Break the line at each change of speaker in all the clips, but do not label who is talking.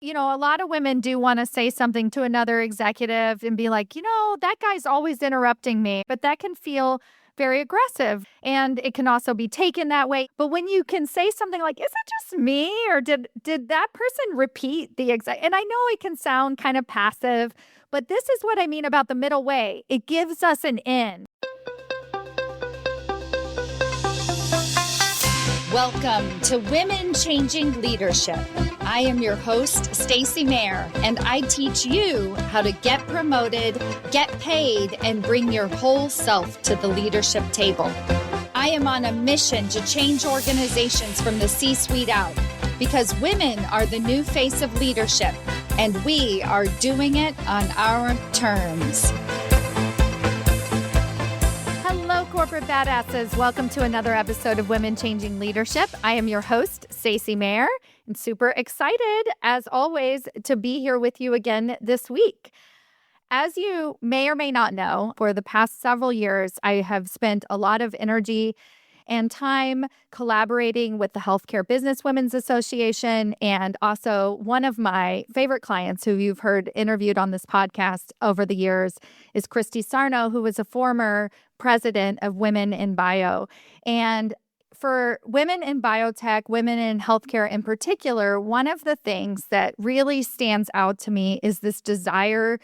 A lot of women do want to say something to another executive and be like, that guy's always interrupting me. But that can feel very aggressive and it can also be taken that way. But when you can say something like, is it just me? Or did that person repeat the exact? And I know it can sound kind of passive, but this is what I mean about the middle way. It gives us an in.
Welcome to Women Changing Leadership. I am your host, Stacy Mayer, and I teach you how to get promoted, get paid, and bring your whole self to the leadership table. I am on a mission to change organizations from the C-suite out because women are the new face of leadership, and we are doing it on our terms.
Hello, corporate badasses. Welcome to another episode of Women Changing Leadership. I am your host, Stacy Mayer, and super excited, as always, to be here with you again this week. As you may or may not know, for the past several years, I have spent a lot of energy and time collaborating with the Healthcare Business Women's Association, and also one of my favorite clients who you've heard interviewed on this podcast over the years is Christy Sarno, who was a former president of Women in Bio. And for women in biotech, women in healthcare in particular, one of the things that really stands out to me is this desire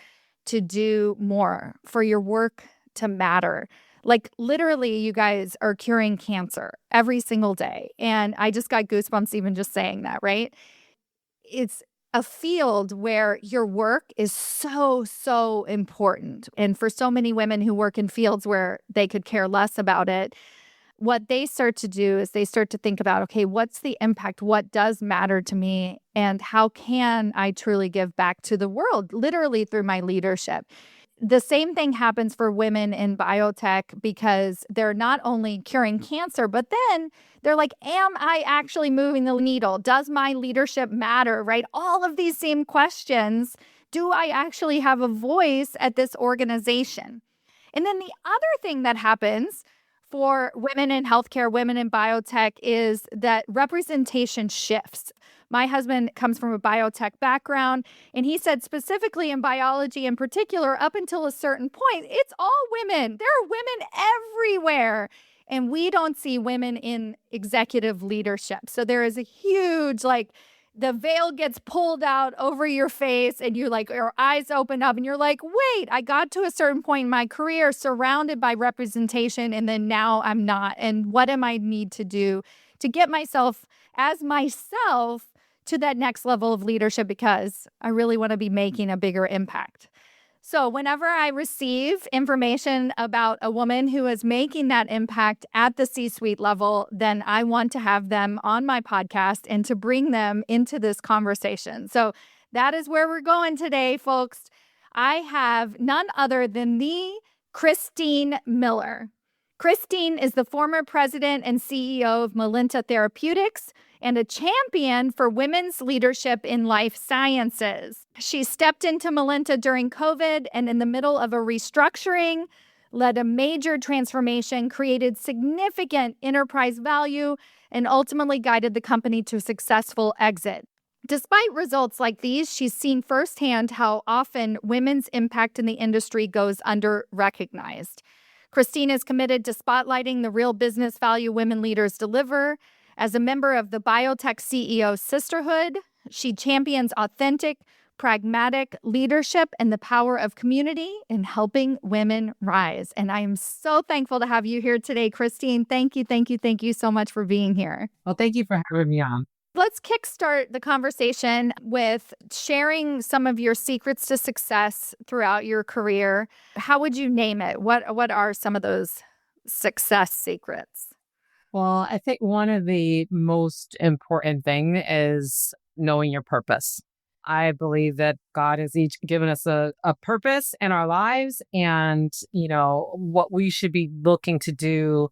to do more, for your work to matter. Like literally, you guys are curing cancer every single day. And I just got goosebumps even just saying that, right? It's a field where your work is so important. And for so many women who work in fields where they could care less about it, what they start to do is they start to think about, okay, what's the impact? What does matter to me? And how can I truly give back to the world, literally through my leadership? The same thing happens for women in biotech because they're not only curing cancer, but then they're like, am I actually moving the needle? Does my leadership matter, right? All of these same questions. Do I actually have a voice at this organization? And then the other thing that happens for women in healthcare, women in biotech, is that representation shifts. My husband comes from a biotech background, and he said specifically in biology in particular, up until a certain point, it's all women. There are women everywhere, and we don't see women in executive leadership. So there is a huge, the veil gets pulled out over your face and your eyes open up and you're like, wait, I got to a certain point in my career surrounded by representation and then now I'm not. And what am I need to do to get myself as myself to that next level of leadership because I really want to be making a bigger impact. So whenever I receive information about a woman who is making that impact at the C-suite level, then I want to have them on my podcast and to bring them into this conversation. So that is where we're going today, folks. I have none other than the Christine Miller. Christine is the former president and CEO of Melinta Therapeutics and a champion for women's leadership in life sciences. She stepped into Melinta during COVID and in the middle of a restructuring, led a major transformation, created significant enterprise value, and ultimately guided the company to a successful exit. Despite results like these, she's seen firsthand how often women's impact in the industry goes under-recognized. Christine is committed to spotlighting the real business value women leaders deliver. As a member of the Biotech CEO Sisterhood, she champions authentic, pragmatic leadership and the power of community in helping women rise. And I am so thankful to have you here today, Christine. Thank you so much for being here.
Well, thank you for having me on.
Let's kickstart the conversation with sharing some of your secrets to success throughout your career. How would you name it? What are some of those success secrets?
Well, I think one of the most important thing is knowing your purpose. I believe that God has each given us a purpose in our lives and, what we should be looking to do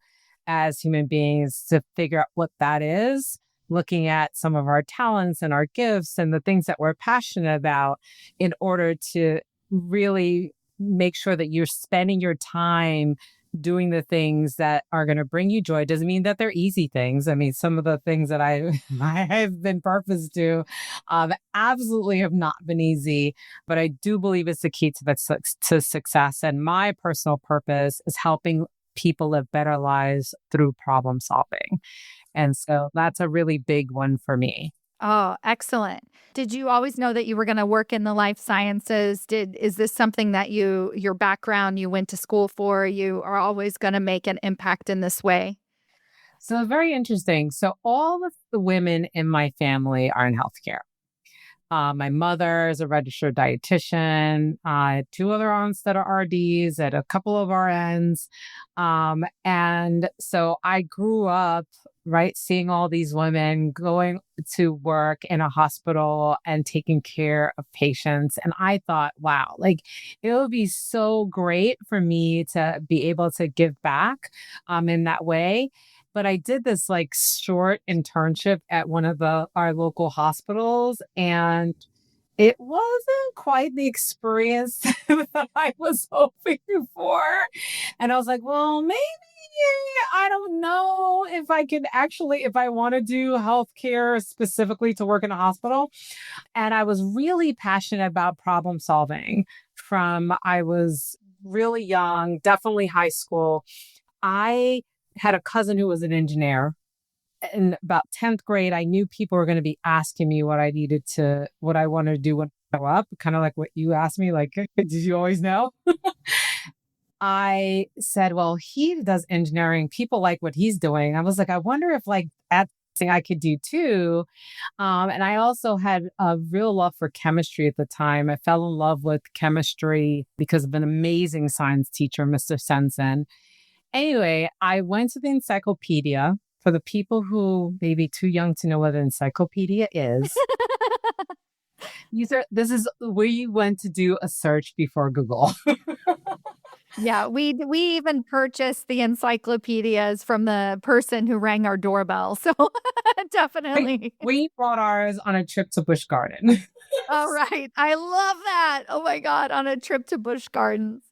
as human beings to figure out what that is, looking at some of our talents and our gifts and the things that we're passionate about in order to really make sure that you're spending your time doing the things that are going to bring you joy. Doesn't mean that they're easy things. I mean, some of the things that I have been purposed to absolutely have not been easy, but I do believe it's the key to success. And my personal purpose is helping people live better lives through problem solving. And so that's a really big one for me.
Oh, excellent. Did you always know that you were going to work in the life sciences? Is this something that your background, you went to school for, you are always going to make an impact in this way?
So very interesting. So all of the women in my family are in healthcare. My mother is a registered dietitian. I had two other aunts that are RDs at a couple of RNs. And so I grew up, right, seeing all these women going to work in a hospital and taking care of patients. And I thought, wow, like it would be so great for me to be able to give back in that way. But I did this like short internship at one of our local hospitals, and it wasn't quite the experience that I was hoping for. And I was like, well, maybe I don't know if I can actually, if I want to do healthcare specifically to work in a hospital. And I was really passionate about problem solving from I was really young, definitely high school. I had a cousin who was an engineer. In about 10th grade, I knew people were going to be asking me what I wanted to do when I grow up, kind of like what you asked me, like, did you always know? I said, well, he does engineering. People like what he's doing. I was like, I wonder if like that's something I could do too. And I also had a real love for chemistry at the time. I fell in love with chemistry because of an amazing science teacher, Mr. Sensen. Anyway, I went to the encyclopedia. For the people who may be too young to know what an encyclopedia is, this is where you went to do a search before Google.
Yeah, we even purchased the encyclopedias from the person who rang our doorbell. So definitely.
We brought ours on a trip to Busch Garden.
All right. I love that. Oh my God, on a trip to Busch Gardens.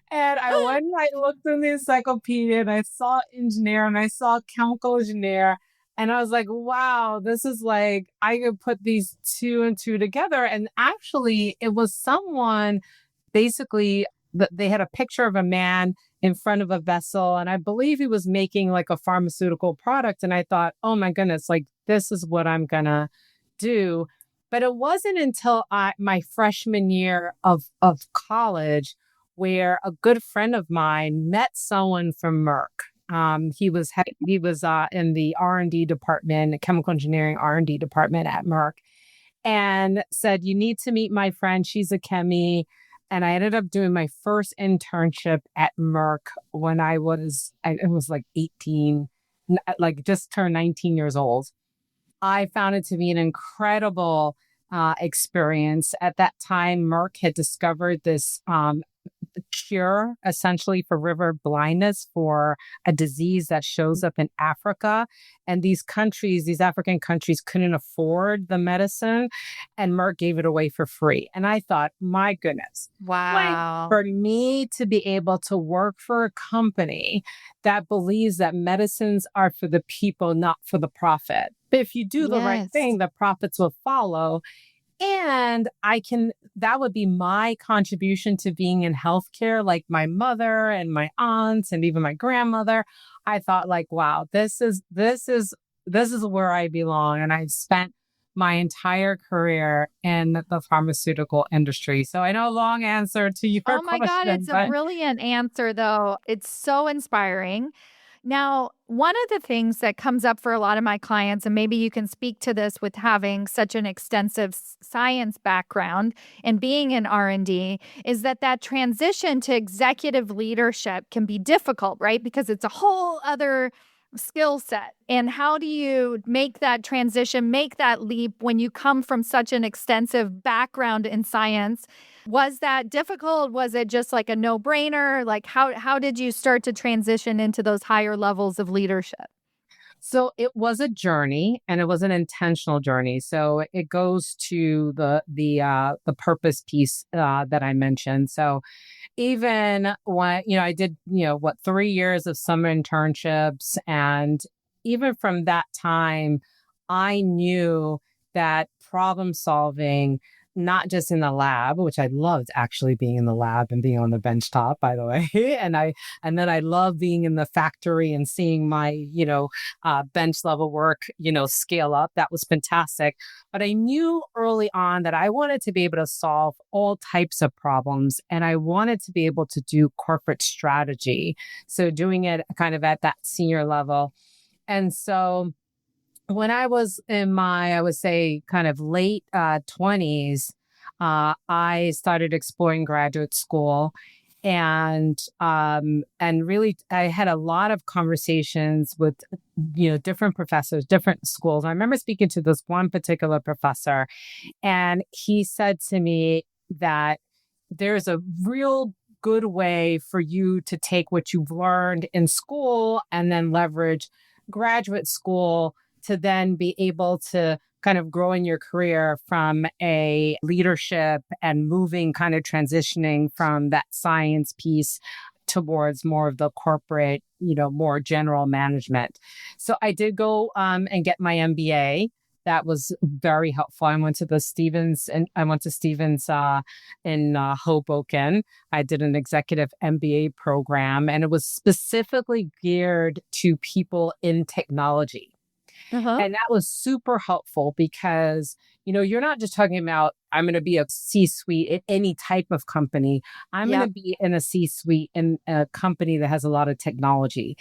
And I went and I looked in the encyclopedia and I saw engineer and I saw chemical engineer. And I was like, wow, this is like, I could put these two and two together. And actually, it was someone basically that they had a picture of a man in front of a vessel. And I believe he was making like a pharmaceutical product. And I thought, oh my goodness, like this is what I'm going to do. But it wasn't until my freshman year of college where a good friend of mine met someone from Merck. He was in the R&D department, chemical engineering R&D department at Merck, and said, "You need to meet my friend. She's a chemie." And I ended up doing my first internship at Merck when I was like 18, like just turned 19 years old. I found it to be an incredible experience. At that time, Merck had discovered this cure essentially for river blindness, for a disease that shows up in Africa. And these African countries couldn't afford the medicine, and Merck gave it away for free. And I thought, my goodness,
Wow.
for me to be able to work for a company that believes that medicines are for the people, not for the profit. But if you do the right thing, the profits will follow. And that would be my contribution to being in healthcare, like my mother and my aunts and even my grandmother. I thought like, wow, this is where I belong. And I've spent my entire career in the pharmaceutical industry. So I know, long answer to your question.
Oh my God, it's a brilliant answer though. It's so inspiring. Now, one of the things that comes up for a lot of my clients, and maybe you can speak to this with having such an extensive science background and being in R&D, is that transition to executive leadership can be difficult, right? Because it's a whole other skill set. And how do you make that transition, make that leap when you come from such an extensive background in science? Was that difficult? Was it just like a no-brainer? Like how did you start to transition into those higher levels of leadership?
So it was a journey, and it was an intentional journey. So it goes to the purpose piece that I mentioned. So even when, I did, 3 years of summer internships. And even from that time, I knew that problem solving, not just in the lab, which I loved actually being in the lab and being on the bench top, by the way. And then I love being in the factory and seeing my, bench level work, scale up. That was fantastic. But I knew early on that I wanted to be able to solve all types of problems, and I wanted to be able to do corporate strategy. So doing it kind of at that senior level. And so when I was in my, I would say, kind of late 20s, I started exploring graduate school. And really, I had a lot of conversations with, different professors, different schools. I remember speaking to this one particular professor, and he said to me that there's a real good way for you to take what you've learned in school and then leverage graduate school to then be able to kind of grow in your career from a leadership and moving, kind of transitioning from that science piece towards more of the corporate, more general management. So I did go and get my MBA. That was very helpful. I went to Stevens in Hoboken. I did an executive MBA program, and it was specifically geared to people in technology.
Uh-huh.
And that was super helpful because, you're not just talking about, I'm going to be a C-suite at any type of company. I'm going to
Yep.
be in a C-suite in a company that has a lot of technology.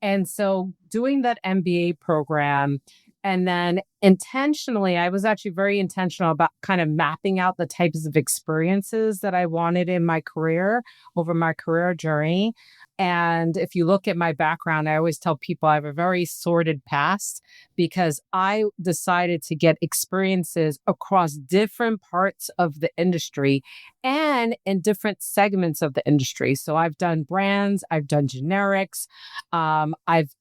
And so doing that MBA program, and then intentionally, I was actually very intentional about kind of mapping out the types of experiences that I wanted in my career over my career journey. And if you look at my background, I always tell people I have a very sordid past because I decided to get experiences across different parts of the industry and in different segments of the industry. So I've done brands, I've done generics, I've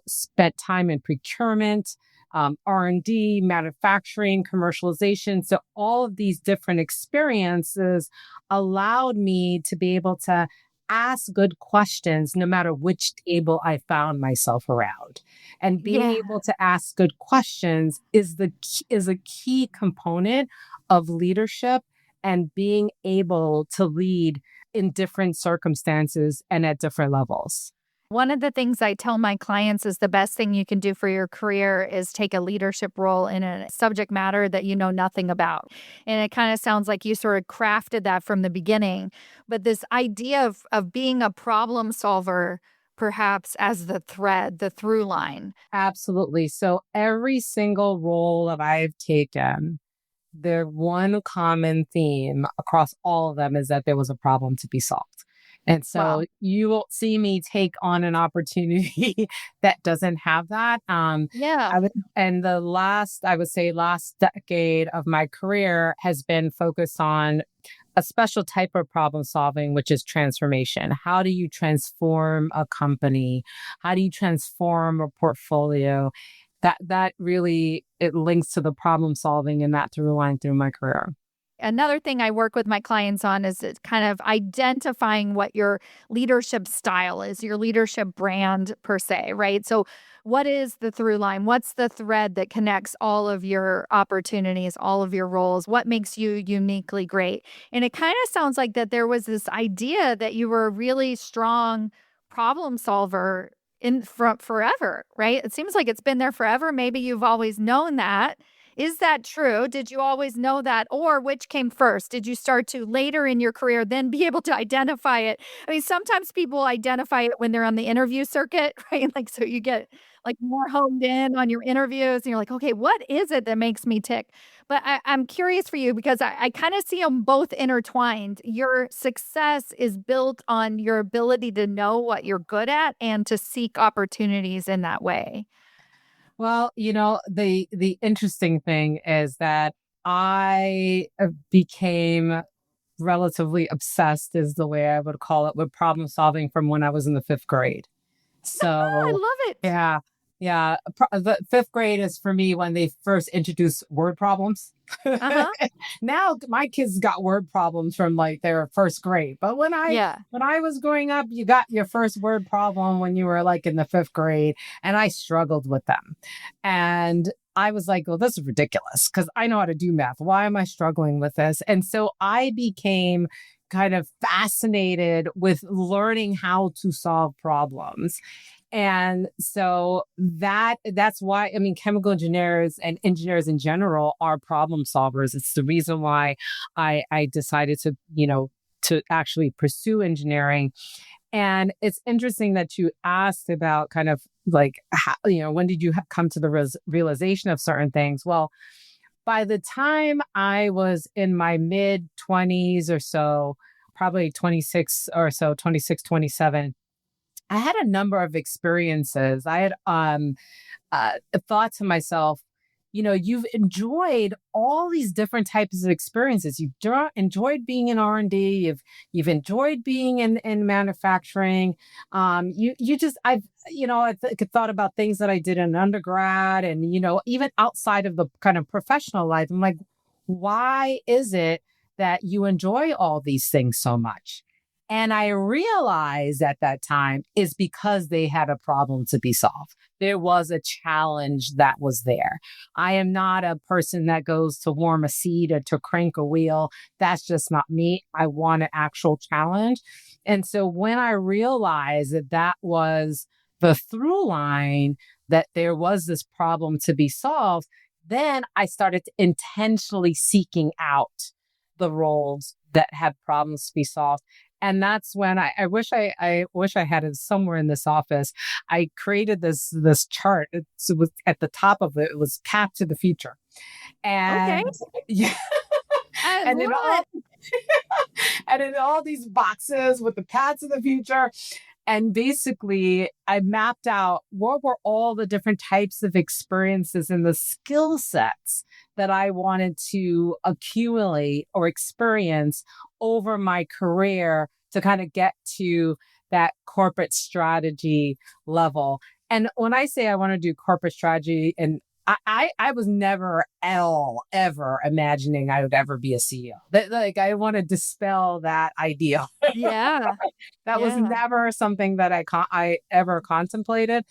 spent time in procurement, R&D, manufacturing, commercialization. So all of these different experiences allowed me to be able to ask good questions no matter which table I found myself around. And being
Yeah.
able to ask good questions is a key component of leadership and being able to lead in different circumstances and at different levels.
One of the things I tell my clients is the best thing you can do for your career is take a leadership role in a subject matter that you know nothing about. And it kind of sounds like you sort of crafted that from the beginning. But this idea of being a problem solver, perhaps as the thread, the through line.
Absolutely. So every single role that I've taken, the one common theme across all of them is that there was a problem to be solved. And so
Wow.
you won't see me take on an opportunity that doesn't have that.
Yeah.
And I would say, last decade of my career has been focused on a special type of problem solving, which is transformation. How do you transform a company? How do you transform a portfolio? That really, it links to the problem solving and that through line through my career.
Another thing I work with my clients on is it's kind of identifying what your leadership style is, your leadership brand per se, right? So, what is the through line? What's the thread that connects all of your opportunities, all of your roles? What makes you uniquely great? And it kind of sounds like that there was this idea that you were a really strong problem solver in from forever, right? It seems like it's been there forever. Maybe you've always known that. Is that true? Did you always know that? Or which came first? Did you start to later in your career then be able to identify it? I mean, sometimes people identify it when they're on the interview circuit, right? Like, so you get like more honed in on your interviews and you're like, okay, what is it that makes me tick? But I'm curious for you because I kind of see them both intertwined. Your success is built on your ability to know what you're good at and to seek opportunities in that way.
Well, the interesting thing is that I became relatively obsessed, is the way I would call it, with problem solving from when I was in the fifth grade.
I
So,
love it.
yeah. Yeah. The fifth grade is for me when they first introduced word problems.
Uh-huh.
Now my kids got word problems from like their first grade. But
Yeah.
when I was growing up, you got your first word problem when you were like in the fifth grade, and I struggled with them. And I was like, well, this is ridiculous because I know how to do math. Why am I struggling with this? And so I became kind of fascinated with learning how to solve problems. And so that's why, I mean, chemical engineers and engineers in general are problem solvers. It's the reason why I decided to, to actually pursue engineering. And it's interesting that you asked about kind of like, how, when did you come to the realization of certain things? Well, by the time I was in my mid 20s or so, probably 26 or so, 26, 27, I had a number of experiences. I had thought to myself, you've enjoyed all these different types of experiences. You've enjoyed being in R&D. You've enjoyed being in manufacturing. I thought about things that I did in undergrad, and even outside of the kind of professional life. I'm like, why is it that you enjoy all these things so much? And I realized at that time is because they had a problem to be solved. There was a challenge that was there. I am not a person that goes to warm a seat or to crank a wheel. That's just not me. I want an actual challenge. And so when I realized that that was the through line, that there was this problem to be solved, then I started intentionally seeking out the roles that had problems to be solved. And that's when I wish I had it somewhere in this office. I created this chart. It was at the top of it. It was Path to the Future,
Okay.
and yeah,
I
and
love
in all
it.
and in all these boxes with the paths of the future. And basically, I mapped out what were all the different types of experiences and the skill sets that I wanted to accumulate or experience over my career to kind of get to that corporate strategy level. And when I say I want to do corporate strategy, and I was never ever imagining I would ever be a CEO. Like I want to dispel that idea.
Yeah.
That was
Yeah.
never something that I ever contemplated,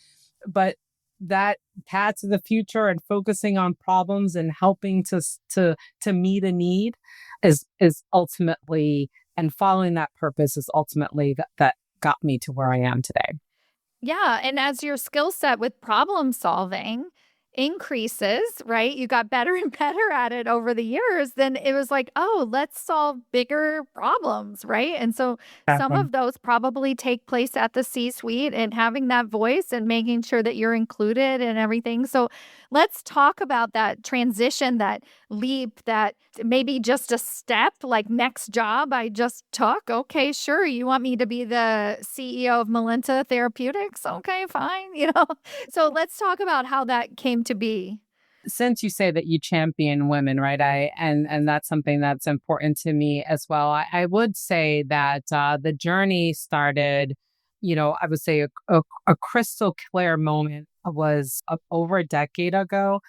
but that path to the future and focusing on problems and helping to meet a need is ultimately, and following that purpose is ultimately that got me to where I am today.
Yeah. And as your skill set with problem solving increases, right? You got better and better at it over the years. Then it was like, oh, let's solve bigger problems, right? And so some
Exactly.
of those probably take place at the C suite and having that voice and making sure that you're included and everything. So let's talk about that transition, that leap, that maybe just a step, like next job I just took. Okay, sure. You want me to be the CEO of Melinta Therapeutics? Okay, fine. So let's talk about how that came to be.
Since you say that you champion women, right? And that's something that's important to me as well. I would say that the journey started, I would say a crystal clear moment was over a decade ago.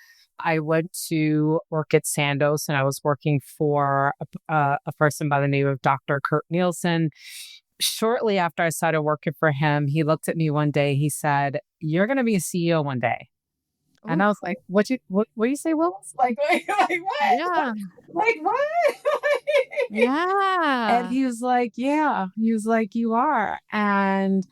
I went to work at Sandoz, and I was working for a person by the name of Dr. Kurt Nielsen. Shortly after I started working for him, he looked at me one day. He said, "You're going to be a CEO one day." And
Ooh,
I was like, what do you say, Willis? Like what?
yeah.
Like what? And
Yeah.
he was like, yeah. He was like, you are. And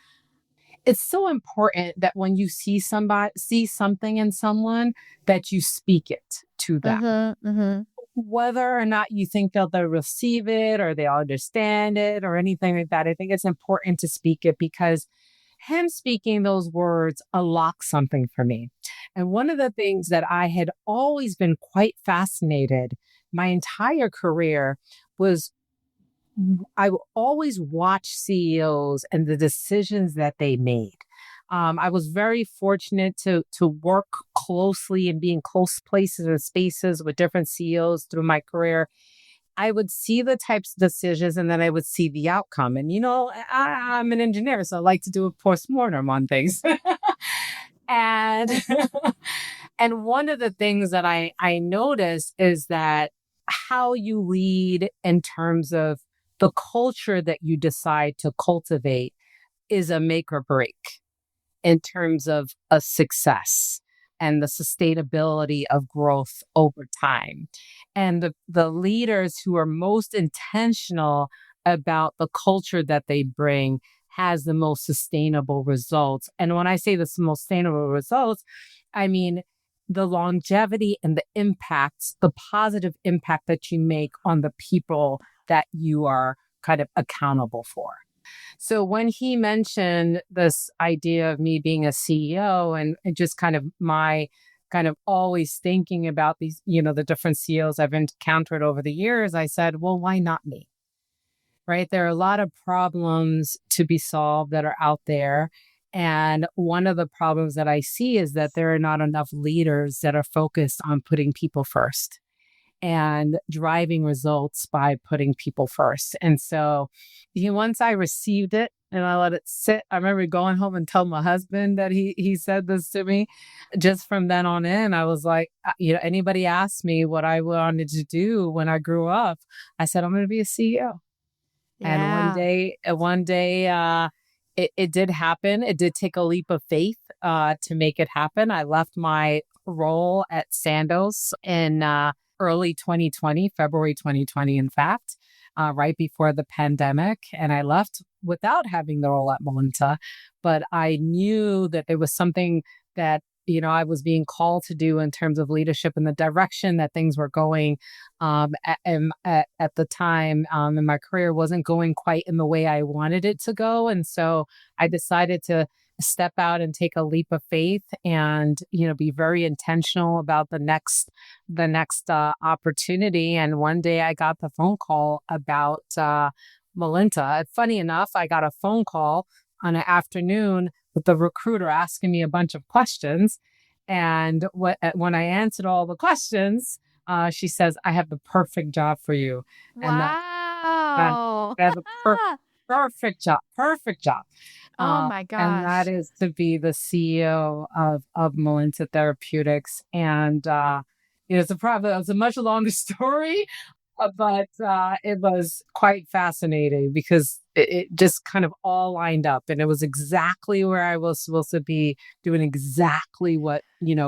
it's so important that when you see something in someone, that you speak it to them.
Mm-hmm.
Whether or not you think they'll receive it or they'll understand it or anything like that, I think it's important to speak it, because him speaking those words unlocked something for me. And one of the things that I had always been quite fascinated my entire career was I will always watch CEOs and the decisions that they made. I was very fortunate to work closely and be in close places and spaces with different CEOs through my career. I would see the types of decisions, and then I would see the outcome. And I'm an engineer, so I like to do a postmortem on things. And and one of the things that I notice is that how you lead in terms of the culture that you decide to cultivate is a make or break in terms of a success and the sustainability of growth over time. And the leaders who are most intentional about the culture that they bring has the most sustainable results. And when I say the most sustainable results, I mean the longevity and the impacts, the positive impact that you make on the people that you are kind of accountable for. So when he mentioned this idea of me being a CEO and just kind of my kind of always thinking about these, the different CEOs I've encountered over the years, I said, well, why not me? Right? There are a lot of problems to be solved that are out there. And one of the problems that I see is that there are not enough leaders that are focused on putting people first and driving results by putting people first. And so once I received it and I let it sit, I remember going home and telling my husband that he said this to me. Just from then on in, I was like, anybody asked me what I wanted to do when I grew up, I said, I'm going to be a CEO. And
Yeah.
one day, it did happen. It did take a leap of faith to make it happen. I left my role at Sandoz in early 2020, February 2020, in fact, right before the pandemic. And I left without having the role at Melinta, but I knew that there was something that I was being called to do in terms of leadership and the direction that things were going at the time in my career wasn't going quite in the way I wanted it to go. And so I decided to step out and take a leap of faith and, be very intentional about the next opportunity. And one day I got the phone call about Melinta. Funny enough, I got a phone call on an afternoon with the recruiter asking me a bunch of questions. And when I answered all the questions, she says, I have the perfect job for you. And that
Wow.
that's a perfect job.
Oh my
And that
gosh.
is to be the CEO of Melinta Therapeutics. And, it's a much longer story, but it was quite fascinating because it just kind of all lined up and it was exactly where I was supposed to be doing exactly what,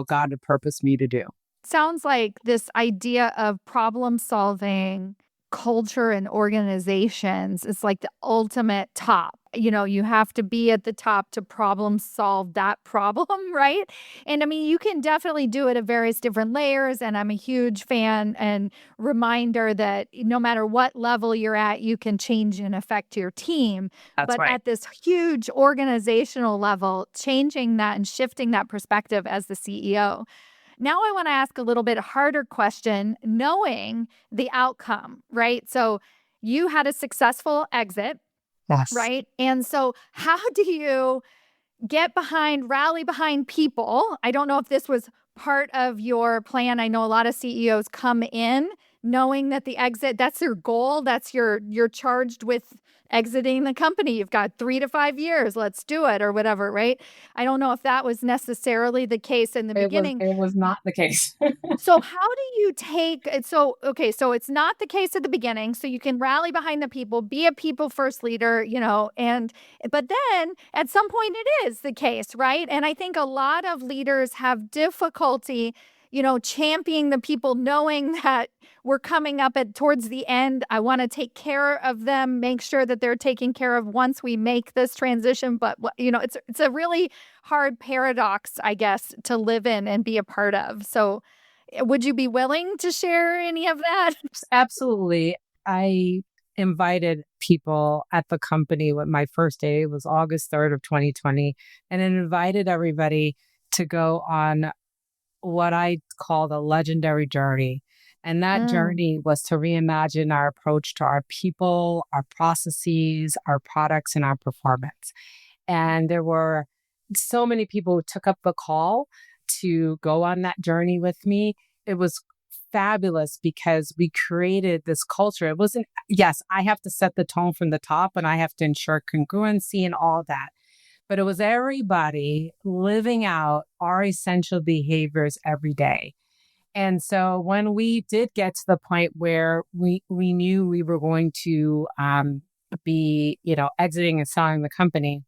God had purposed me to do.
Sounds like this idea of problem solving culture and organizations is like the ultimate top. You have to be at the top to problem solve that problem, right? And I mean, you can definitely do it at various different layers. And I'm a huge fan and reminder that no matter what level you're at, you can change and affect your team.
That's
But
right.
at this huge organizational level, changing that and shifting that perspective as the CEO. Now I want to ask a little bit harder question, knowing the outcome, right? So you had a successful exit,
Yes.
right? And so how do you rally behind people? I don't know if this was part of your plan. I know a lot of CEOs come in knowing that the exit, that's your goal. You're charged with exiting the company. You've got 3 to 5 years. Let's do it or whatever, right? I don't know if that was necessarily the case in the beginning.
It was not the case.
So how do you take it? So, okay, so it's not the case at the beginning. So you can rally behind the people, be a people first leader, but then at some point it is the case, right? And I think a lot of leaders have difficulty, championing the people, knowing that we're coming up towards the end. I want to take care of them, make sure that they're taken care of once we make this transition. But it's a really hard paradox, I guess, to live in and be a part of. So would you be willing to share any of that?
Absolutely. I invited people at the company when my first day was August 3rd of 2020, and invited everybody to go on what I call the legendary journey. And that
Mm.
journey was to reimagine our approach to our people, our processes, our products, and our performance. And there were so many people who took up the call to go on that journey with me. It was fabulous because we created this culture. It wasn't, yes, I have to set the tone from the top and I have to ensure congruency and all that. but it was everybody living out our essential behaviors every day. And so when we did get to the point where we knew we were going to be, exiting and selling the company,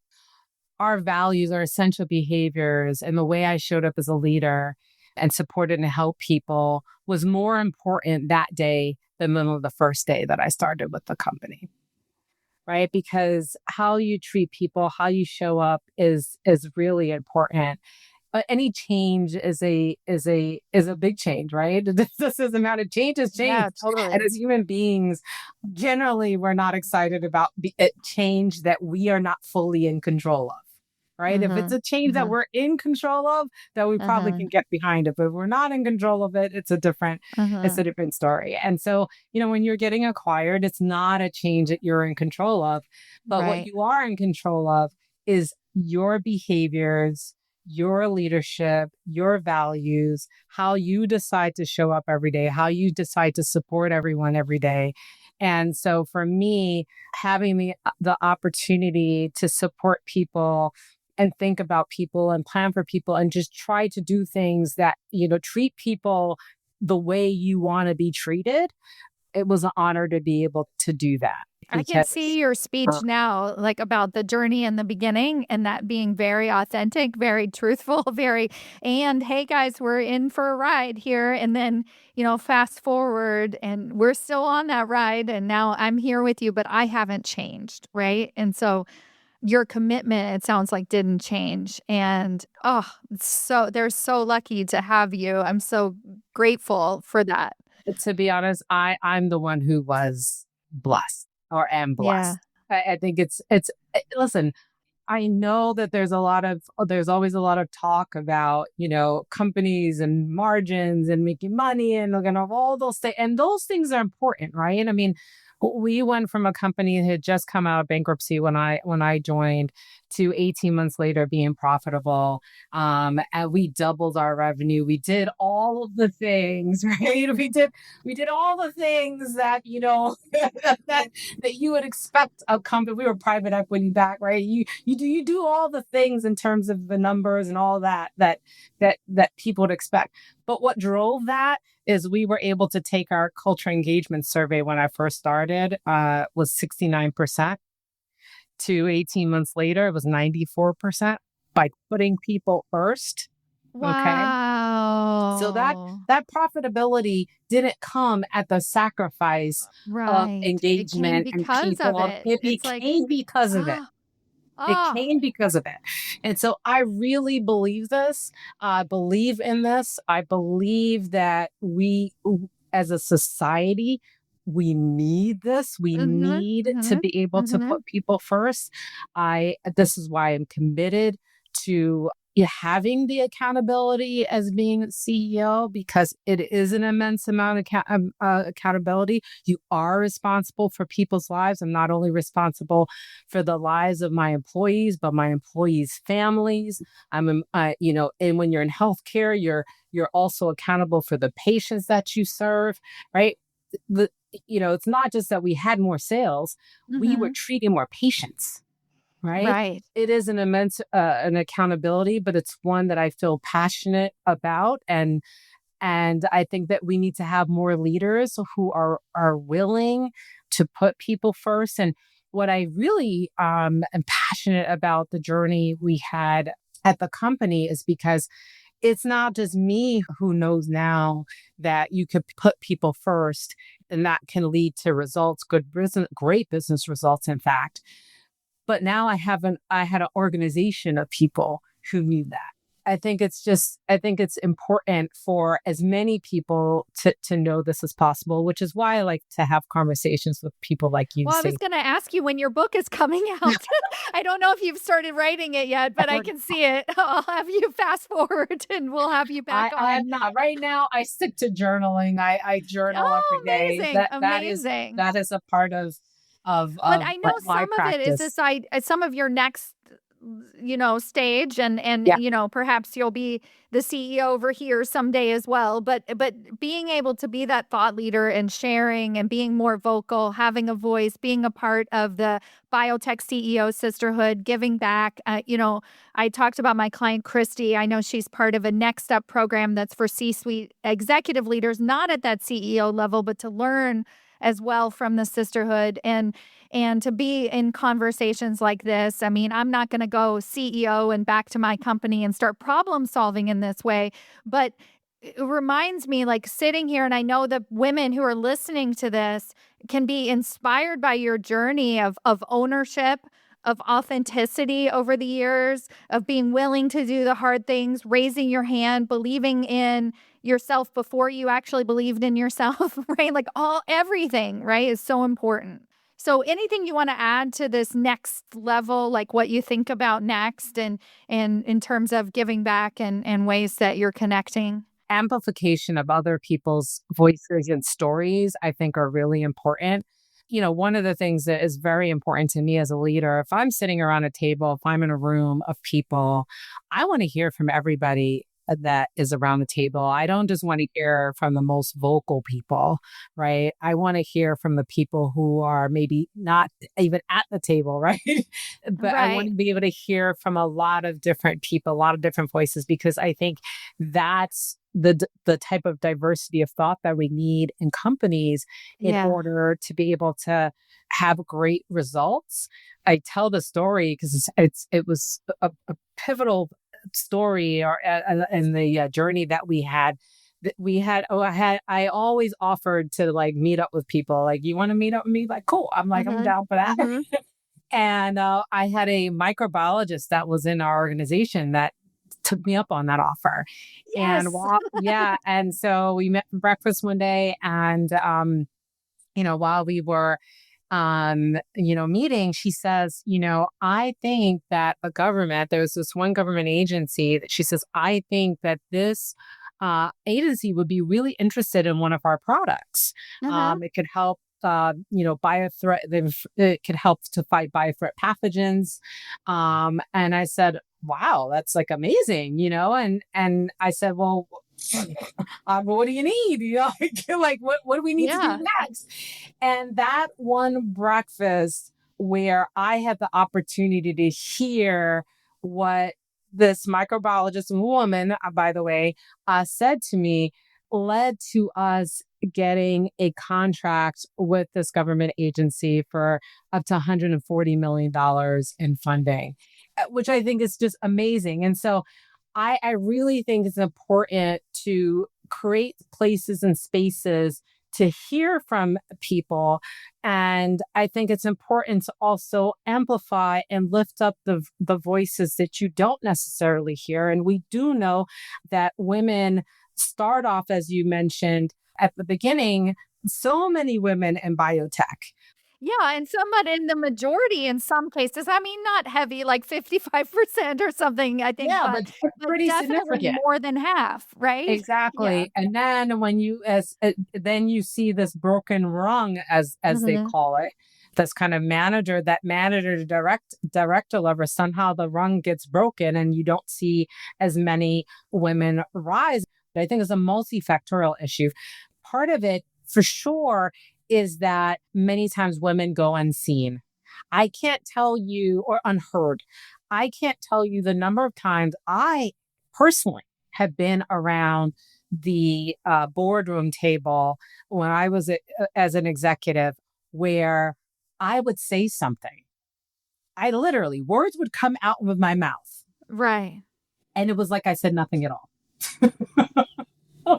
our values, our essential behaviors, and the way I showed up as a leader and supported and helped people was more important that day than the first day that I started with the company. Right? Because how you treat people, how you show up is really important. Any change is a big change, right? This doesn't matter. Change is change.
Yeah, totally.
And as human beings, generally, we're not excited about change that we are not fully in control of. Right? If it's a change that we're in control of, then we probably can get behind it. But if we're not in control of it, it's a different story. And so, when you're getting acquired, it's not a change that you're in control of. But what you are in control of is your behaviors, your leadership, your values, how you decide to show up every day, how you decide to support everyone every day. And so for me, having the opportunity to support people and think about people and plan for people and just try to do things that, treat people the way you want to be treated, it was an honor to be able to do that.
I can see your speech now, like about the journey in the beginning and that being very authentic, very truthful, and hey guys, we're in for a ride here. And then, fast forward and we're still on that ride. And now I'm here with you, but I haven't changed. Right. And so your commitment, it sounds like, didn't change. And they're so lucky to have you. I'm so grateful for that.
To be honest, I'm the one who was blessed or am blessed. Yeah. I think listen, I know that there's always a lot of talk about, companies and margins and making money and all those things. And those things are important, right? I mean, we went from a company that had just come out of bankruptcy when I joined to 18 months later being profitable. And we doubled our revenue. We did all of the things, right? We did all the things that, that you would expect a company. We were private equity back, right? You do all the things in terms of the numbers and all that people would expect. But what drove that is we were able to take our culture engagement survey when I first started was 69%. To 18 months later, it was 94% by putting people first.
Wow.
Okay. So that profitability didn't come at the sacrifice of engagement and people. It became because of it. It came because of it. And so I really believe this. I believe in this. I believe that we, as a society, we need this. We need to be able to put people first. This is why I'm committed to having the accountability as being CEO, because it is an immense amount of accountability. You are responsible for people's lives. I'm not only responsible for the lives of my employees, but my employees' families. And when you're in healthcare, you're also accountable for the patients that you serve, right? It's not just that we had more sales, we were treating more patients. Right. It is an immense an accountability, but it's one that I feel passionate about. And I think that we need to have more leaders who are willing to put people first. And what I really am passionate about the journey we had at the company is because it's not just me who knows now that you could put people first and that can lead to results, great business results, in fact. But now I had an organization of people who knew that. I think it's important for as many people to know this as possible, which is why I like to have conversations with people like you.
Well, I was going to ask you when your book is coming out. I don't know if you've started writing it yet, but I can see it. I'll have you fast forward and we'll have you back on.
I'm not. Right now, I stick to journaling. I journal every day.
Amazing.
That is a part of
but I know some of it is this. Some of your next stage, and
Yeah.
perhaps you'll be the CEO over here someday as well. But being able to be that thought leader and sharing and being more vocal, having a voice, being a part of the Biotech CEO sisterhood, giving back. I talked about my client Christy. I know she's part of a Next Up program that's for C-suite executive leaders, not at that CEO level, but to learn as well from the sisterhood and to be in conversations like this. I mean, I'm not going to go CEO and back to my company and start problem solving in this way, but it reminds me, like, sitting here, and I know the women who are listening to this can be inspired by your journey of ownership, of authenticity over the years, of being willing to do the hard things, raising your hand, believing in yourself before you actually believed in yourself, right? Like everything, right, is so important. So anything you want to add to this next level, like what you think about next and in terms of giving back and ways that you're connecting?
Amplification of other people's voices and stories, I think, are really important. One of the things that is very important to me as a leader, if I'm sitting around a table, if I'm in a room of people, I want to hear from everybody that is around the table. I don't just want to hear from the most vocal people, right? I want to hear from the people who are maybe not even at the table, right? But I want
Right.
to be able to hear from a lot of different people, a lot of different voices, because I think that's the type of diversity of thought that we need in companies in
Yeah.
order to be able to have great results. I tell the story because it was a pivotal story or in the journey that we had. I always offered to like meet up with people. Like, you want to meet up with me? Like, cool. I'm like, I'm
Mhm.
down for that.
Mhm.
And I had a microbiologist that was in our organization that took me up on that offer. And
Yes.
and so we met for breakfast one day, and while we were meeting, she says, I think that the government, there was this one government agency that she says, I think that this agency would be really interested in one of our products.
Uh-huh.
It could help, it could help to fight biothreat pathogens. And I said, wow, that's like amazing, and I said, well, what do you need? Like, what do we need to do
Yeah.
next? And that one breakfast where I had the opportunity to hear what this microbiologist woman, by the way, said to me, led to us getting a contract with this government agency for up to $140 million in funding, which I think is just amazing. And so I really think it's important to create places and spaces to hear from people. And I think it's important to also amplify and lift up the voices that you don't necessarily hear. And we do know that women start off, as you mentioned at the beginning, so many women in biotech.
Yeah, and somewhat in the majority in some cases. I mean, not heavy, like 55% or something, I think,
Yeah,
but
but
but
pretty
definitely
significant.
more than half, right? Yeah.
Exactly. And then when you then you see this broken rung, as they
Mhm.
call it, this kind of manager to director level, somehow the rung gets broken and you don't see as many women rise. But I think it's a multifactorial issue. Part of it for sure is that many times women go unseen. I can't tell you, or unheard. I can't tell you the number of times I personally have been around the boardroom table when I was as an executive, where I would say something. I literally, words would come out of my mouth.
Right.
And it was like I said nothing at all.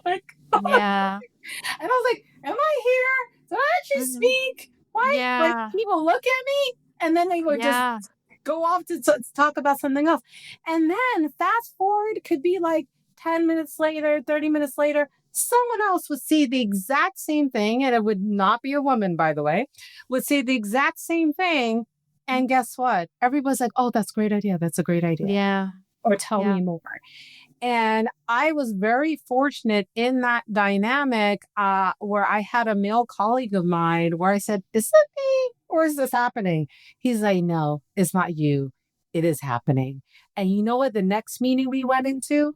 Like,
Yeah.
and I was like, am I here? Did I actually
Mhm.
speak? Why? Like,
Yeah.
people look at me and then they would just
Yeah.
go off to talk about something else. And then fast forward, could be like 10 minutes later, 30 minutes later, someone else would see the exact same thing. And it would not be a woman, by the way, would say the exact same thing. And guess what? Everybody's like, oh, that's a great idea. That's a great idea.
Yeah.
Or tell
Yeah.
me more. And I was very fortunate in that dynamic where I had a male colleague of mine where I said, is it me or is this happening? He's like, no, it's not you. it is happening. And you know what? The next meeting we went into,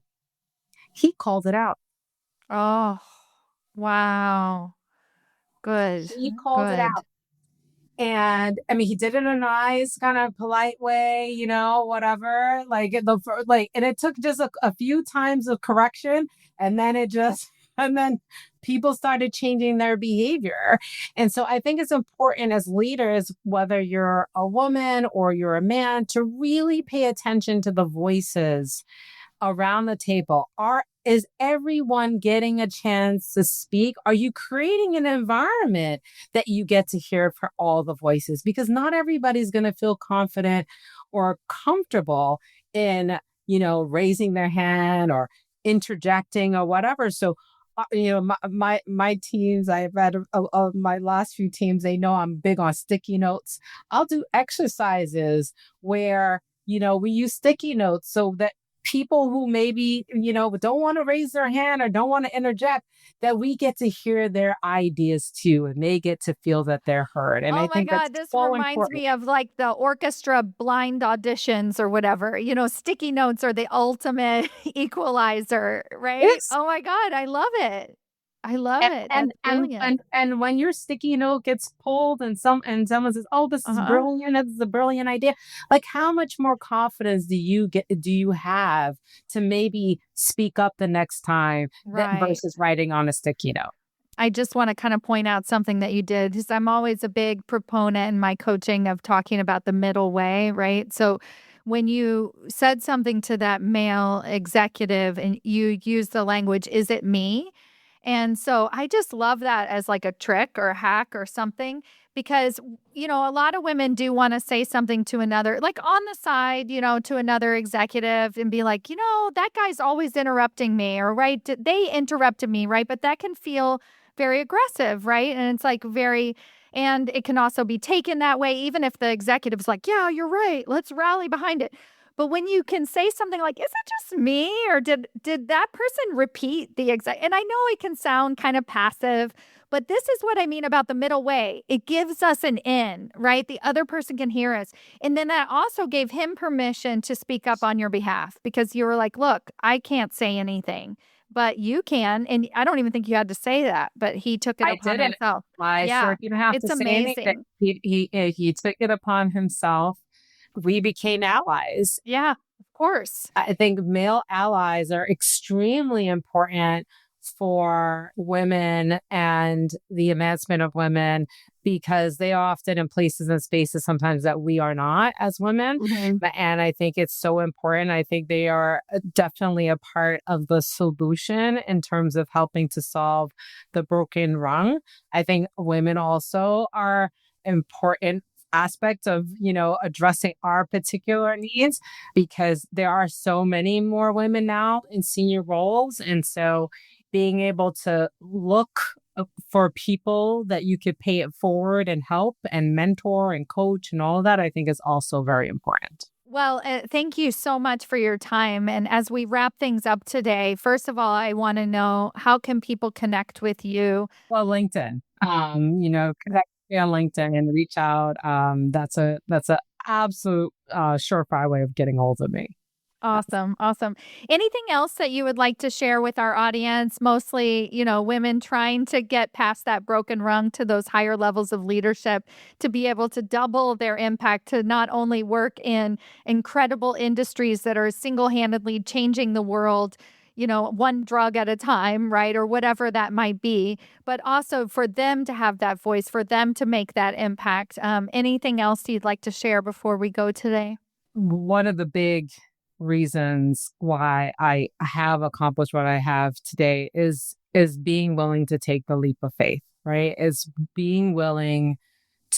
he called it out.
Oh, wow. Good.
He called it
Good.
out. And I mean, he did it in a nice kind of polite way, whatever. And it took just a few times of correction, and then and then people started changing their behavior. And so I think it's important as leaders, whether you're a woman or you're a man, to really pay attention to the voices around the table. Is everyone getting a chance to speak? Are you creating an environment that you get to hear for all the voices? Because not everybody's going to feel confident or comfortable in, raising their hand or interjecting or whatever. So, my teams, I've had my last few teams, they know I'm big on sticky notes. I'll do exercises where, we use sticky notes so that people who maybe, don't want to raise their hand or don't want to interject, that we get to hear their ideas too, and they get to feel that they're heard. And
Oh
I
my
think that's
God, this
so
reminds
important.
me of like the orchestra blind auditions or whatever. Sticky notes are the ultimate equalizer, right?
Yes.
Oh my God, I love it. I love
And
it.
and
That's
and
brilliant.
and, and when your sticky note gets pulled and someone says, "Oh, this is
Uh-huh.
brilliant. This is a brilliant idea." Like, how much more confidence do you have to maybe speak up the next time that
Right.
versus writing on a sticky note?
I just want to kind of point out something that you did because I'm always a big proponent in my coaching of talking about the middle way, right? So when you said something to that male executive and you used the language, is it me? And so I just love that as like a trick or a hack or something because, a lot of women do want to say something to another, like on the side, to another executive and be like, that guy's always interrupting me or right. They interrupted me, right? But that can feel very aggressive, right? And it's like and it can also be taken that way, even if the executive's like, yeah, you're right. Let's rally behind it. But when you can say something like, "Is it just me, or did that person repeat the exact?" And I know it can sound kind of passive, but this is what I mean about the middle way. It gives us an in, right? The other person can hear us, and then that also gave him permission to speak up on your behalf because you were like, "Look, I can't say anything, but you can," and I don't even think you had to say that, but he took it
I
upon
didn't.
himself.
I
Yeah,
sure didn't have to
it's
say anything.
amazing.
He took it upon himself. We became allies.
Yeah, of course.
I think male allies are extremely important for women and the advancement of women because they are often in places and spaces sometimes that we are not as women.
Mhm.
And I think it's so important. I think they are definitely a part of the solution in terms of helping to solve the broken rung. I think women also are important aspects of addressing our particular needs because there are so many more women now in senior roles. And so being able to look for people that you could pay it forward and help and mentor and coach and all of that, I think is also very important.
Well, thank you so much for your time. And as we wrap things up today, first of all, I want to know how can people connect with you?
Well, LinkedIn, connect me on LinkedIn and reach out. That's a absolute surefire way of getting hold of me.
Awesome. Awesome. Anything else that you would like to share with our audience? Mostly, women trying to get past that broken rung to those higher levels of leadership to be able to double their impact, to not only work in incredible industries that are single handedly changing the world, one drug at a time, right? Or whatever that might be, but also for them to have that voice, for them to make that impact. Anything else you'd like to share before we go today?
One of the big reasons why I have accomplished what I have today is being willing to take the leap of faith, right? Is being willing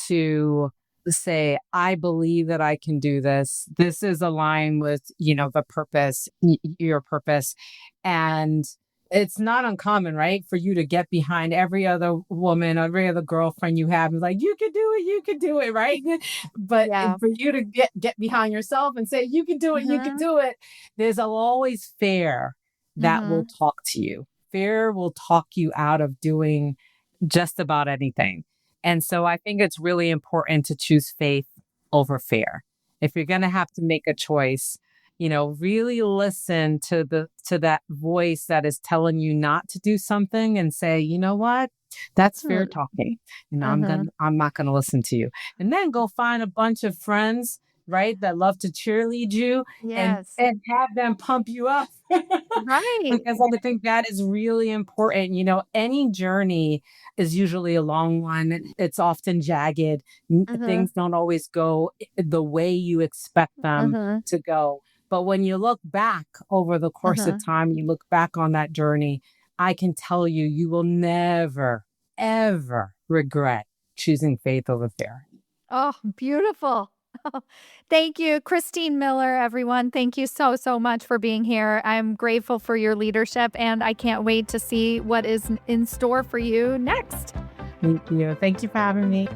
to say, I believe that I can do this. This is aligned with, the purpose, your purpose. And it's not uncommon, right? For you to get behind every other woman, every other girlfriend you have, and like, you can do it, right? But
Yeah.
for you to get behind yourself and say, you can
Hmm.
do it. There's always fear that will
Hmm.
talk to you. Fear will talk you out of doing just about anything. And so I think it's really important to choose faith over fear if you're going to have to make a choice, really listen to that voice that is telling you not to do something and say, you know what? That's fear talking. I'm not going to listen to you. And then go find a bunch of friends, right, that love to cheerlead you and have them pump you up.
Right.
Because I think that is really important. Any journey is usually a long one. It's often jagged. Things don't always go the way you expect them to go. But when you look back over the course of time, you look back on that journey, I can tell you, you will never, ever regret choosing faith over fear.
Oh, beautiful. Thank you, Christine Miller, everyone. Thank you so, so much for being here. I'm grateful for your leadership, and I can't wait to see what is in store for you next.
Thank you. Thank you for having me.